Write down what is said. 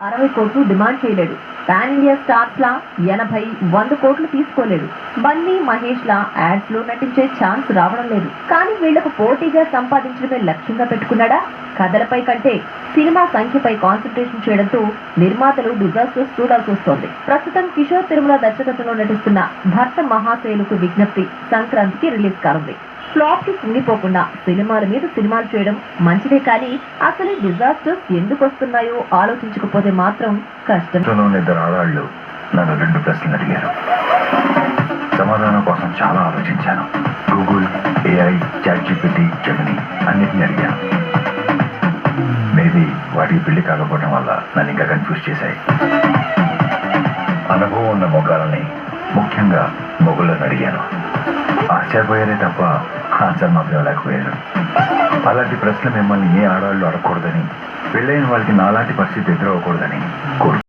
60 కోట్లు డిమాండ్ చేయలేడు. Pan India stars లా 80, 100 కోట్లు తీసుకోలేడు. బన్నీ, మహేష్ లా యాడ్స్ లో నటించే ఛాన్స్ రావడం లేదు. కానీ వీళ్లకు పోటీగా సంపాదించడమే లక్ష్యంగా పెట్టుకున్నాడా? కథలపై కంటే సినిమా సంఖ్యపై కాన్సన్ట్రేషన్ చేయడంతో నిర్మాతలు డిజాస్టర్స్ చూడాల్సి వస్తోంది. ప్రస్తుతం కిషోర్ తిరుమల దర్శకత్వంలో నటిస్తున్న భర్త మహాశైలుకు విజ్ఞప్తి సంక్రాంతికి రిలీజ్ కానుంది. ఫ్లాప్ కి కుంగిపోకుండా సినిమాల మీద సినిమాలు చేయడం మంచిదే, కానీ అసలు డిజాస్టర్స్ ఎందుకు వస్తున్నాయో ఆలోచించకపోతే మాత్రం కష్టం. ఇద్దరు ఆడవాళ్ళు నన్ను 2 ప్రశ్నలు అడిగారు. సమాధానం కోసం చాలా ఆలోచించాను. గూగుల్, AI, ChatGPT, జెమిని అన్నిటిని అడిగాను. మేబీ వాటికి పెళ్లి కాకపోవడం వల్ల నన్ను ఇంకా కన్ఫ్యూజ్ చేశాయి. అనుభవం ఉన్న మొగాలని, ముఖ్యంగా మొగుళ్ళని అడిగాను. ఆశ్చర్యపోయారే తప్ప ఆన్సర్ మాత్రం లేకపోయారు. అలాంటి ప్రశ్నలు మిమ్మల్ని ఏ ఆడవాళ్ళు అడగకూడదని, పెళ్ళైన వాళ్ళకి నాలాంటి పరిస్థితి ఎదురవ్వకూడదని